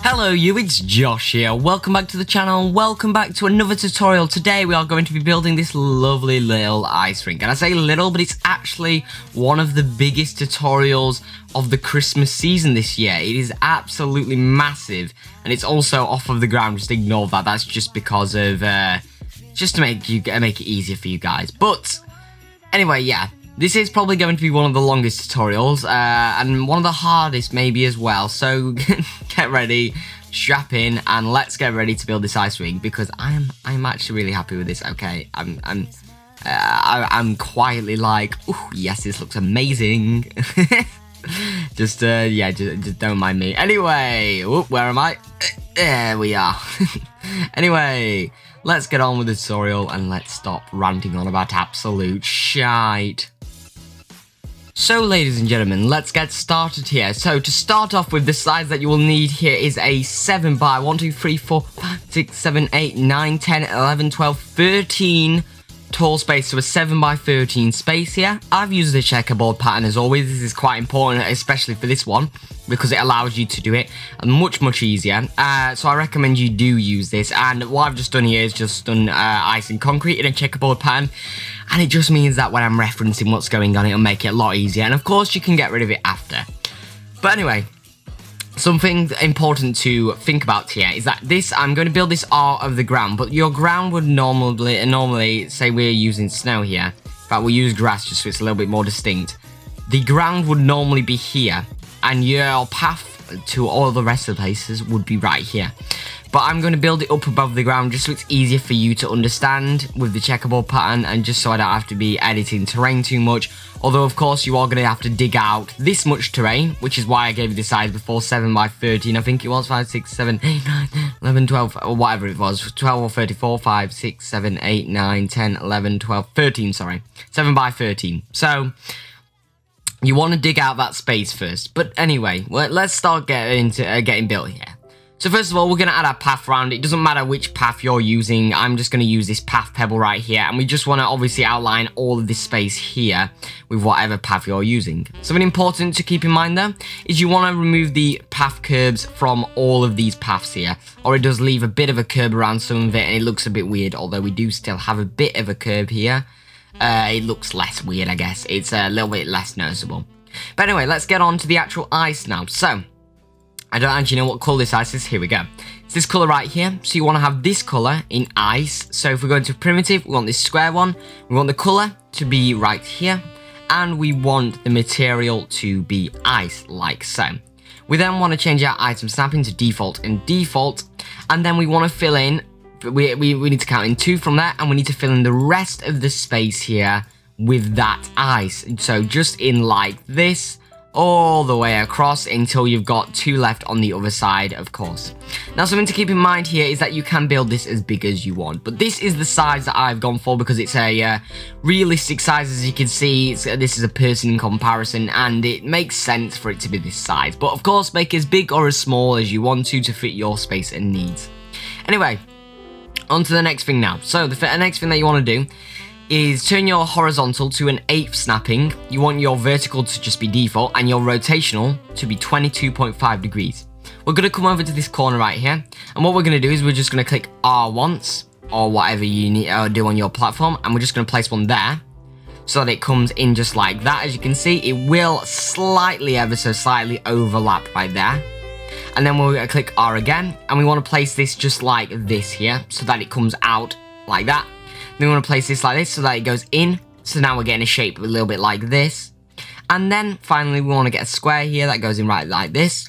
Hello you, it's Josh here. Welcome back to the channel, welcome back to another tutorial. Today we are going to be building this lovely little ice rink. And I say little, but it's actually one of the biggest tutorials of the Christmas season this year. It is absolutely massive, and it's also off of the ground. Just ignore that, that's just because of, just to make it easier for you guys. But, anyway, yeah. This is probably going to be one of the longest tutorials, and one of the hardest maybe as well, so get ready, strap in, and let's get ready to build this ice rink, because I'm actually really happy with this. Okay, I'm quietly like, ooh, yes, this looks amazing. just don't mind me. Anyway, whoop, where am I? There we are. Anyway, let's get on with the tutorial, and let's stop ranting on about absolute shite. So ladies and gentlemen, let's get started here. So to start off with, the size that you will need here is a 7 by 1, 2, 3, 4, 5, 6, 7, 8, 9, 10, 11, 12, 13 tall space. So a 7 by 13 space here. I've used the checkerboard pattern as always. This is quite important, especially for this one, because it allows you to do it much easier. So I recommend you do use this. And what I've just done here is just done ice and concrete in a checkerboard pattern. And it just means that when I'm referencing what's going on, it'll make it a lot easier. And of course, you can get rid of it after. But anyway, something important to think about here is that I'm going to build this art of the ground. But your ground would normally, say we're using snow here. In fact, we'll use grass just so it's a little bit more distinct. The ground would normally be here. And your path to all the rest of the places would be right here. But I'm going to build it up above the ground just so it's easier for you to understand with the checkerboard pattern, and just so I don't have to be editing terrain too much. Although, of course, you are going to have to dig out this much terrain, which is why I gave you the size before, 7 by 13. I think it was 5, 6, 7, 8, 9, 11, 12, or whatever it was. 12 or 34, 5, 6, 7, 8, 9, 10, 11, 12, 13, sorry. 7 by 13. So you want to dig out that space first. But anyway, let's start getting built here. So first of all, we're going to add our path around. It doesn't matter which path you're using. I'm just going to use this path pebble right here. And we just want to obviously outline all of this space here with whatever path you're using. Something important to keep in mind though is you want to remove the path curbs from all of these paths here, or it does leave a bit of a curb around some of it and it looks a bit weird, although we do still have a bit of a curb here. It looks less weird, I guess. It's a little bit less noticeable. But anyway, let's get on to the actual ice now. So I don't actually know what colour this ice is. Here we go. It's this colour right here. So you want to have this colour in ice. So if we go into primitive, we want this square one. We want the colour to be right here. And we want the material to be ice, like so. We then want to change our item snapping to default and default. And then we want to fill in, we need to count in 2 from there. And we need to fill in the rest of the space here with that ice. So just in like this, all the way across until you've got 2 left on the other side, of course. Now, something to keep in mind here is that you can build this as big as you want, but this is the size that I've gone for because it's a realistic size. As you can see, this is a person in comparison, and it makes sense for it to be this size. But of course, make it as big or as small as you want to fit your space and needs. Anyway, on to the next thing now. So the next thing that you want to do is turn your horizontal to an 8th snapping. You want your vertical to just be default and your rotational to be 22.5 degrees. We're going to come over to this corner right here, and what we're going to do is we're just going to click R once, or whatever you need to do on your platform, and we're just going to place one there so that it comes in just like that. As you can see, it will slightly, ever so slightly overlap right there. And then we're going to click R again, and we want to place this just like this here so that it comes out like that. Then we want to place this like this so that it goes in. So now we're getting a shape a little bit like this. And then finally we want to get a square here that goes in right like this.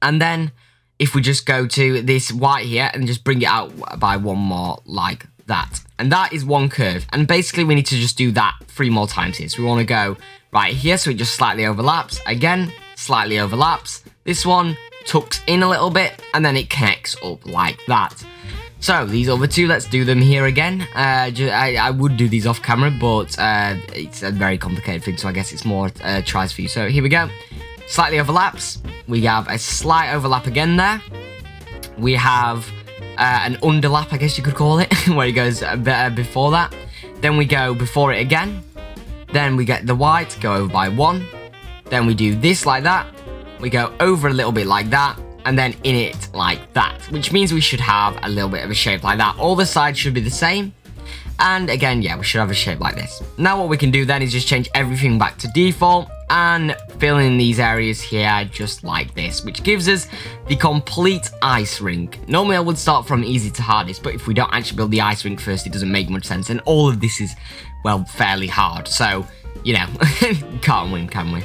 And then if we just go to this white here and just bring it out by 1 more like that. And that is 1 curve. And basically we need to just do that 3 more times here. So we want to go right here so it just slightly overlaps. Again, slightly overlaps. This one tucks in a little bit and then it connects up like that. So these other 2, let's do them here again. I would do these off camera, but it's a very complicated thing, so I guess it's more tries for you. So here we go. Slightly overlaps. We have a slight overlap again there. We have an underlap, I guess you could call it, where it goes a bit before that. Then we go before it again. Then we get the white, go over by 1. Then we do this like that. We go over a little bit like that. And then in it like that, which means we should have a little bit of a shape like that. All the sides should be the same. And again, yeah, we should have a shape like this. Now what we can do then is just change everything back to default and fill in these areas here just like this, which gives us the complete ice rink. Normally I would start from easy to hardest, but if we don't actually build the ice rink first, it doesn't make much sense. And all of this is, well, fairly hard. So, you know, can't win, can we?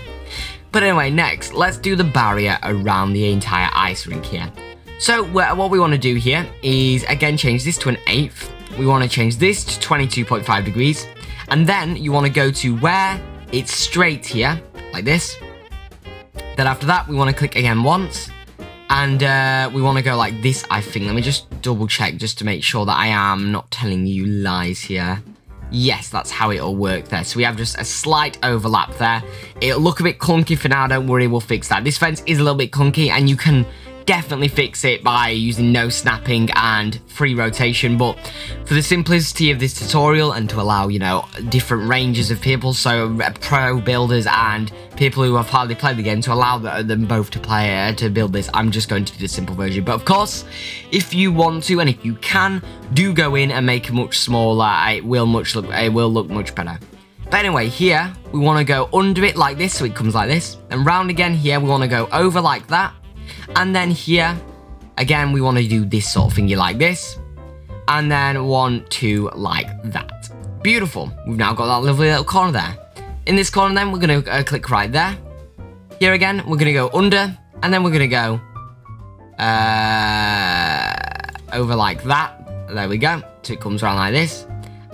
But anyway, next, let's do the barrier around the entire ice rink here. So what we want to do here is, again, change this to an 1/8. We want to change this to 22.5 degrees. And then you want to go to where it's straight here, like this. Then after that, we want to click again once. And we want to go like this, I think. Let me just double check just to make sure that I am not telling you lies here. Yes, that's how it'll work there. So we have just a slight overlap there. It'll look a bit clunky for now, don't worry, we'll fix that. This fence is a little bit clunky, and you can definitely fix it by using no snapping and free rotation, but for the simplicity of this tutorial and to allow, you know, different ranges of people, so pro builders and people who have hardly played the game, to allow them both to play to build this, I'm just going to do the simple version. But of course, if you want to and if you can, do go in and make it much smaller. It will look much better. But anyway, here we want to go under it like this, so it comes like this, and round again here we want to go over like that. And then here, again, we want to do this sort of thingy like this. And then 1, 2, like that. Beautiful. We've now got that lovely little corner there. In this corner then, we're going to click right there. Here again, we're going to go under. And then we're going to go over like that. There we go. So it comes around like this.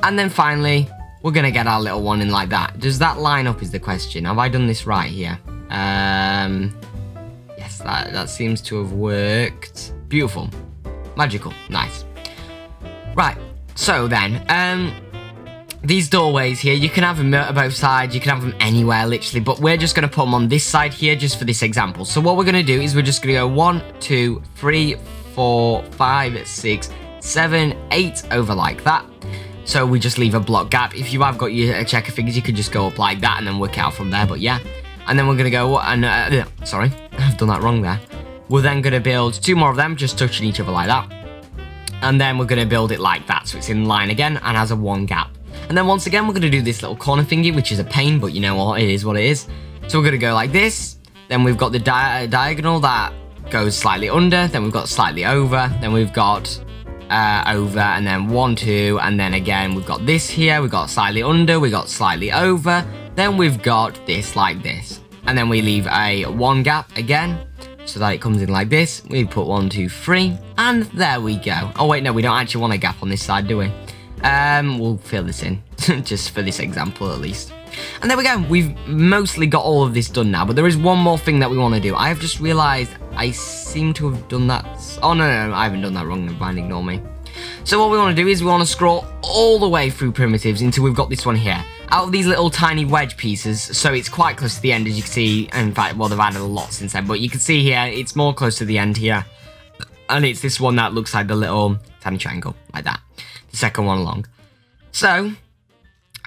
And then finally, we're going to get our little one in like that. Does that line up is the question. Have I done this right here? Yes, that seems to have worked. Beautiful. Magical. Nice. Right. So then, these doorways here, you can have them at both sides. You can have them anywhere, literally. But we're just going to put them on this side here just for this example. So what we're going to do is we're just going to go 1, 2, 3, 4, 5, 6, 7, 8 over like that. So we just leave a block gap. If you have got your checker figures, you could just go up like that and then work out from there. But yeah. And then we're going to go, and sorry, I've done that wrong there. We're then going to build 2 more of them, just touching each other like that. And then we're going to build it like that, so it's in line again and has a 1 gap. And then once again, we're going to do this little corner thingy, which is a pain, but you know what, it is what it is. So we're going to go like this. Then we've got the diagonal that goes slightly under. Then we've got slightly over. Then we've got over, and then 1, 2, and then again, we've got this here. We've got slightly under. We got slightly over. Then we've got this like this. And then we leave a 1 gap again, so that it comes in like this. We put 1, 2, 3, and there we go. Oh wait, no, we don't actually want a gap on this side, do we? We'll fill this in, just for this example at least. And there we go. We've mostly got all of this done now, but there is one more thing that we want to do. I have just realized I seem to have done that. Oh, no, I haven't done that wrong. Never mind, ignore me. So what we want to do is we want to scroll all the way through primitives until we've got this one here. Out of these little tiny wedge pieces, so it's quite close to the end, as you can see. In fact, well, they've added a lot since then, but you can see here, it's more close to the end here. And it's this one that looks like the little tiny triangle, like that. The second one along. So,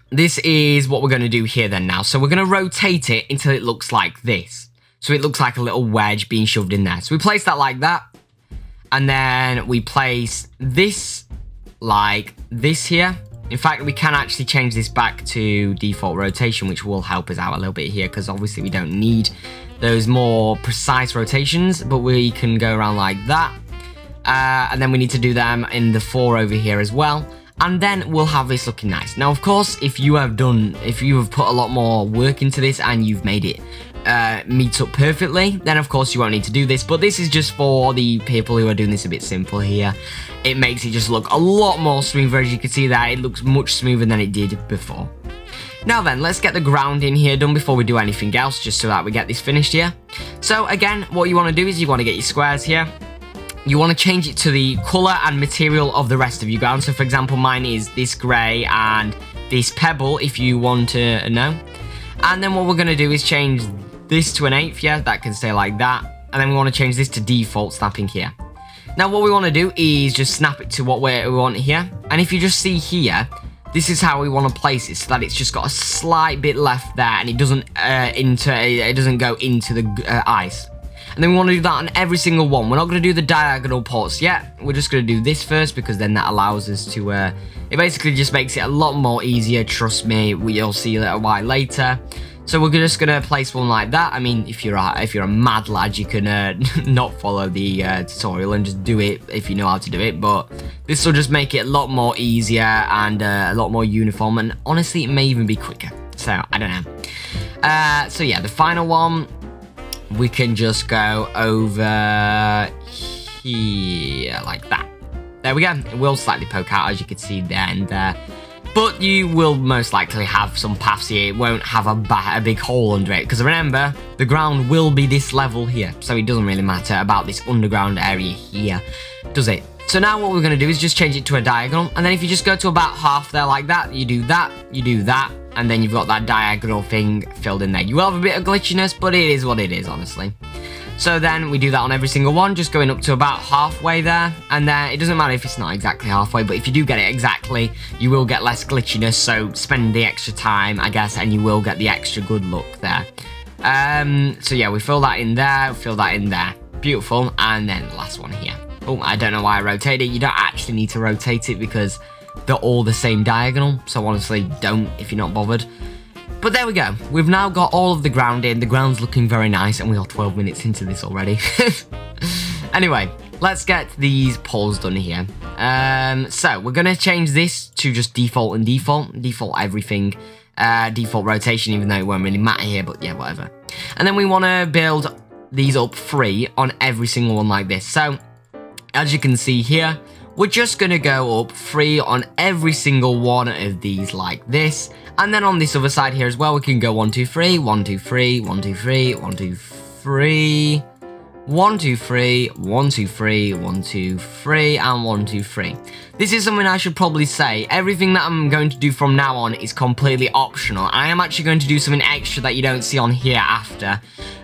this is what we're going to do here then now. So we're going to rotate it until it looks like this. So it looks like a little wedge being shoved in there. So we place that like that. And then we place this like this here. In fact, we can actually change this back to default rotation, which will help us out a little bit here, because obviously we don't need those more precise rotations, but we can go around like that. And then we need to do them in the 4 over here as well. And then we'll have this looking nice. Now, of course, if you have put a lot more work into this and you've made it meet up perfectly, then of course you won't need to do this. But this is just for the people who are doing this a bit simple here. It makes it just look a lot more smoother. As you can see there, it looks much smoother than it did before. Now then, let's get the ground in here done before we do anything else, just so that we get this finished here. So again, what you want to do is you want to get your squares here. You want to change it to the colour and material of the rest of your ground. So for example, mine is this grey and this pebble, if you want to know. And then what we're going to do is change this to an 1/8, yeah, that can stay like that. And then we want to change this to default snapping here. Now what we want to do is just snap it to what we want here. And if you just see here, this is how we want to place it, so that it's just got a slight bit left there, and it doesn't go into the ice. And then we want to do that on every single one. We're not going to do the diagonal ports yet. We're just going to do this first, because then that allows us to, it basically just makes it a lot more easier, trust me. You'll see a little while later. So we're just going to place one like that. I mean, if you're a mad lad, you can not follow the tutorial and just do it if you know how to do it. But this will just make it a lot more easier and a lot more uniform. And honestly, it may even be quicker. So, I don't know. So yeah, the final one, we can just go over here like that. There we go. It will slightly poke out, as you can see there and there. But you will most likely have some paths here. It won't have a big hole under it. Because remember, the ground will be this level here. So it doesn't really matter about this underground area here, does it? So now what we're going to do is just change it to a diagonal. And then if you just go to about half there like that, you do that, you do that. And then you've got that diagonal thing filled in there. You will have a bit of glitchiness, but it is what it is, honestly. So then we do that on every single one, just going up to about halfway there. And then it doesn't matter if it's not exactly halfway, but if you do get it exactly, you will get less glitchiness. So spend the extra time, I guess, and you will get the extra good look there. So yeah, we fill that in there, fill that in there. Beautiful. And then the last one here. Oh, I don't know why I rotate it. You don't actually need to rotate it because they're all the same diagonal. So honestly, don't if you're not bothered. But there we go. We've now got all of the ground in. The ground's looking very nice, and we are 12 minutes into this already. Anyway, let's get these poles done here. So we're going to change this to just default and default. Default everything. Default rotation, even though it won't really matter here, but yeah, whatever. And then we want to build these up 3 on every single one like this. So, as you can see here, we're just going to go up 3 on every single one of these like this. And then on this other side here as well, we can go 1, 2, 3, 1, 2, 3, 1, 2, 3, 1, 2, 3, 1, 2, 3, 1, 2, 3, 1, 2, 3, and 1, 2, 3. This is something I should probably say. Everything that I'm going to do from now on is completely optional. I am actually going to do something extra that you don't see on here after.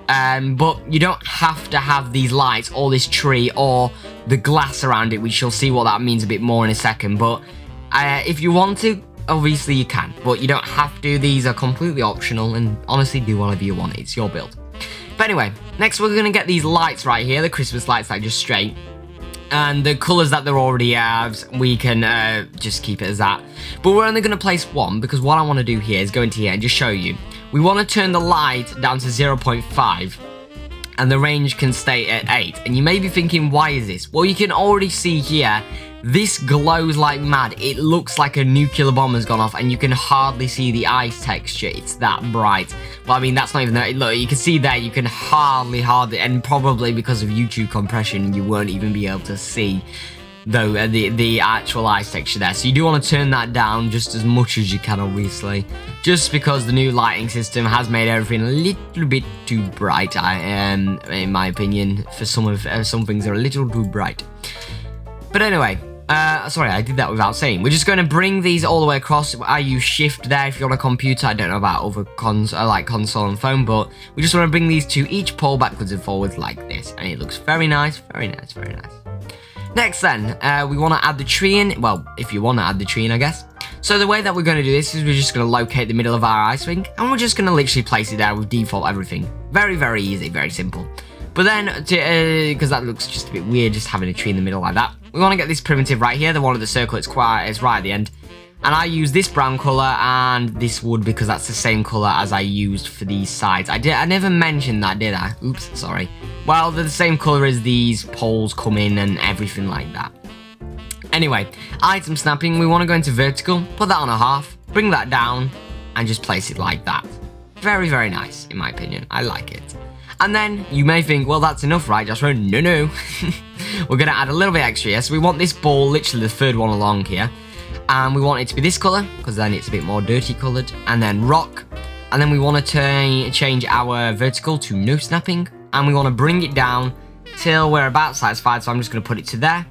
But you don't have to have these lights or this tree or the glass around it, which you'll see what that means a bit more in a second. But if you want to, obviously you can, but you don't have to. These are completely optional, and honestly, do whatever you want. It's your build. But anyway, next we're going to get these lights right here, the Christmas lights that are just straight. And the colours that they're already have, we can just keep it as that. But we're only going to place one, because what I want to do here is go into here and just show you. We want to turn the light down to 0.5. And the range can stay at 8. And you may be thinking, why is this? Well, you can already see here, this glows like mad. It looks like a nuclear bomb has gone off, and you can hardly see the ice texture. It's that bright. Well, I mean, that's not even that. Look, you can see there, you can hardly, and probably because of YouTube compression, you won't even be able to see the actual ice texture there. So you do want to turn that down just as much as you can, obviously, just because the new lighting system has made everything a little bit too bright. In my opinion, for some things are a little too bright. But anyway, sorry, I did that without saying. We're just going to bring these all the way across. I use shift there if you're on a computer. I don't know about other console and phone, but we just want to bring these to each pole backwards and forwards like this, and it looks very nice, very nice, very nice. Next then, we want to add the tree in. Well, if you want to add the tree in, I guess. So the way that we're going to do this is we're just going to locate the middle of our ice rink, and we're just going to literally place it there with default everything. Very, very easy, very simple. But then, because that looks just a bit weird, just having a tree in the middle like that, we want to get this primitive right here, the one at the circle. It's right at the end. And I use this brown colour and this wood because that's the same colour as I used for these sides. I never mentioned that, did I? Oops, sorry. Well, they're the same colour as these poles come in and everything like that. Anyway, item snapping, we want to go into vertical, put that on a half, bring that down, and just place it like that. Very, very nice, in my opinion. I like it. And then, you may think, well, that's enough, right, Joshua? No, no. We're going to add a little bit extra here. So we want this ball, literally the third one along here. And we want it to be this colour, because then it's a bit more dirty coloured. And then rock. And then we want to change our vertical to no snapping. And we want to bring it down till we're about satisfied. So I'm just going to put it to there.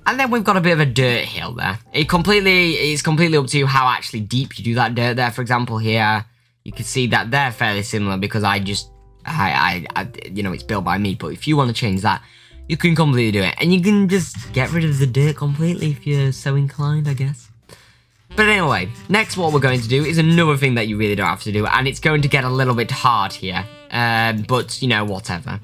And then we've got a bit of a dirt hill there. It's completely up to you how actually deep you do that dirt there. For example, here, you can see that they're fairly similar because you know, it's built by me. But if you want to change that, you can completely do it. And you can just get rid of the dirt completely if you're so inclined, I guess. But anyway, next what we're going to do is another thing that you really don't have to do, and it's going to get a little bit hard here. But, you know, whatever.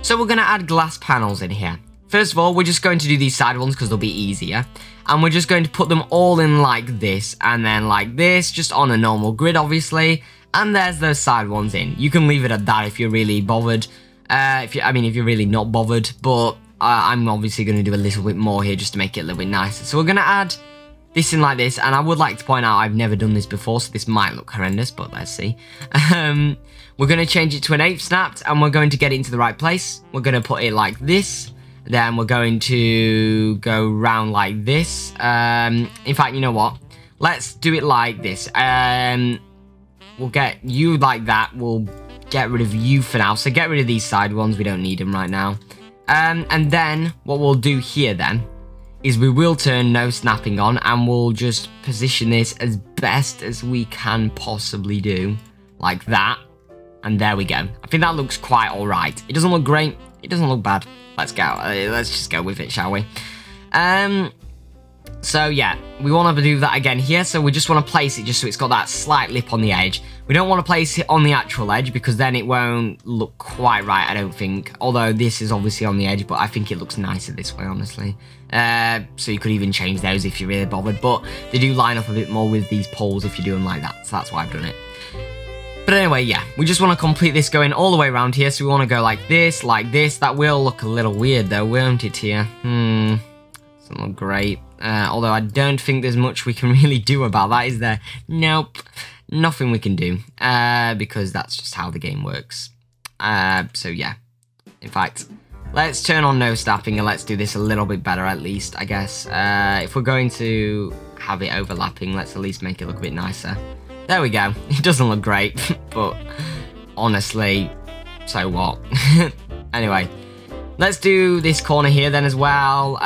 So we're going to add glass panels in here. First of all, we're just going to do these side ones because they'll be easier. And we're just going to put them all in like this, and then like this, just on a normal grid, obviously. And there's those side ones in. You can leave it at that if you're really bothered. If you're really not bothered, but I'm obviously going to do a little bit more here just to make it a little bit nicer. So we're going to add this in like this, and I would like to point out I've never done this before, so this might look horrendous, but let's see. We're going to change it to an 8 snapped, and we're going to get it into the right place. We're going to put it like this. Then we're going to go round like this. In fact, you know what? Let's do it like this. We'll get you like that. We'll get rid of you for now. So get rid of these side ones. We don't need them right now. And then what we'll do here then is we will turn no snapping on, and we'll just position this as best as we can possibly do. Like that. And there we go. I think that looks quite alright. It doesn't look great. It doesn't look bad. Let's go. Let's just go with it, shall we? So yeah, we want to do that again here. So we just want to place it just so it's got that slight lip on the edge. We don't want to place it on the actual edge because then it won't look quite right, I don't think. Although this is obviously on the edge, but I think it looks nicer this way, honestly. So you could even change those if you're really bothered. But they do line up a bit more with these poles if you do them like that. So that's why I've done it. But anyway, yeah, we just want to complete this going all the way around here. So we want to go like this, like this. That will look a little weird though, won't it here? Doesn't look great. Although I don't think there's much we can really do about that, is there? Nope. Nothing we can do. Because that's just how the game works. So yeah. In fact, let's turn on no snapping and let's do this a little bit better at least, I guess. If we're going to have it overlapping, let's at least make it look a bit nicer. There we go. It doesn't look great, but honestly, so what? Anyway, let's do this corner here then as well.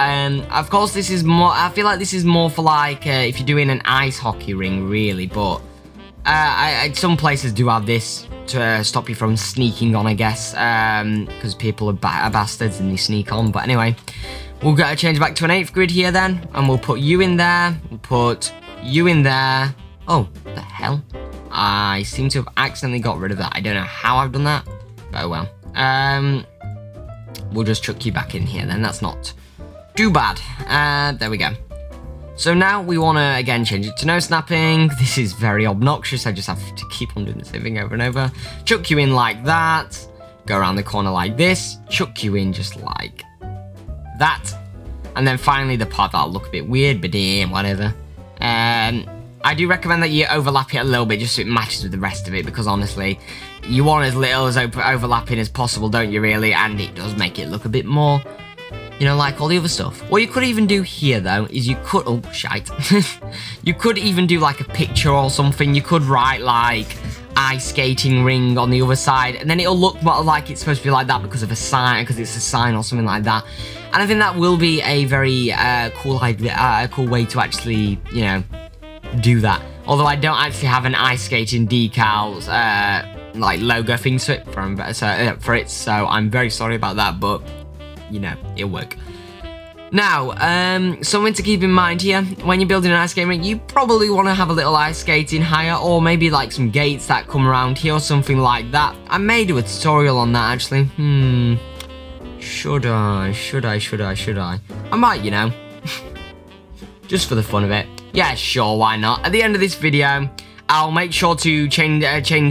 Of course, this is more. I feel like this is more for like if you're doing an ice hockey ring, really. But some places do have this to stop you from sneaking on, I guess, because people are bastards and they sneak on. But anyway, we'll get a change back to an 8th grid here then, and we'll put you in there. We'll put you in there. Oh, the hell? I seem to have accidentally got rid of that. I don't know how I've done that, but oh well. We'll just chuck you back in here then. That's not too bad. There we go. So now we want to, again, change it to no snapping. This is very obnoxious. I just have to keep on doing the same thing over and over. Chuck you in like that. Go around the corner like this. Chuck you in just like that. And then finally the part that'll look a bit weird, but damn, whatever. I do recommend that you overlap it a little bit just so it matches with the rest of it, because honestly, you want as little as overlapping as possible, don't you really? And it does make it look a bit more, you know, like all the other stuff. What you could even do here, though, is you could... Oh, shite. You could even do, like, a picture or something. You could write, like, ice skating ring on the other side, and then it'll look more like it's supposed to be like that because of a sign, because it's a sign or something like that. And I think that will be a very cool idea, cool way to actually, you know, do that. Although I don't actually have an ice skating decals like logo thing for it, so I'm very sorry about that, but you know, it'll work. Now, something to keep in mind here, when you're building an ice skating rink, you probably want to have a little ice skating higher, or maybe like some gates that come around here or something like that. I may do a tutorial on that actually. Should I? I might, you know. Just for the fun of it. Yeah, sure, why not? At the end of this video, I'll make sure to change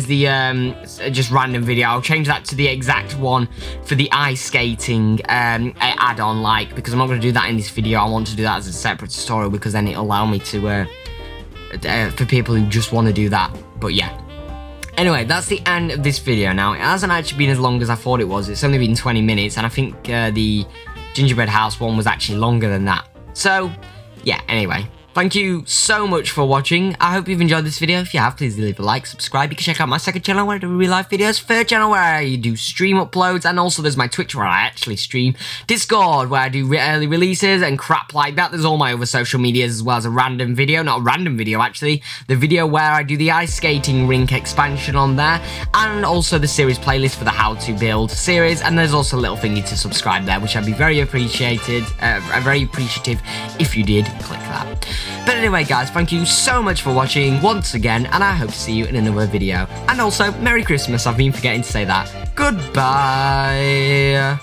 the just random video. I'll change that to the exact one for the ice skating add-on, like, because I'm not going to do that in this video. I want to do that as a separate tutorial, because then it'll allow me to for people who just want to do that. But yeah. Anyway, that's the end of this video now. It hasn't actually been as long as I thought it was. It's only been 20 minutes, and I think the gingerbread house one was actually longer than that. So, yeah, anyway. Thank you so much for watching. I hope you've enjoyed this video. If you have, please leave a like, subscribe. You can check out my second channel where I do real life videos, third channel where I do stream uploads, and also there's my Twitch where I actually stream, Discord where I do early releases and crap like that. There's all my other social medias as well as a random video, not a random video actually, the video where I do the ice skating rink expansion on there, and also the series playlist for the how to build series, and there's also a little thingy to subscribe there, which I'd be very appreciative if you did click that. But anyway guys, thank you so much for watching once again, and I hope to see you in another video. And also, Merry Christmas, I've been forgetting to say that. Goodbye!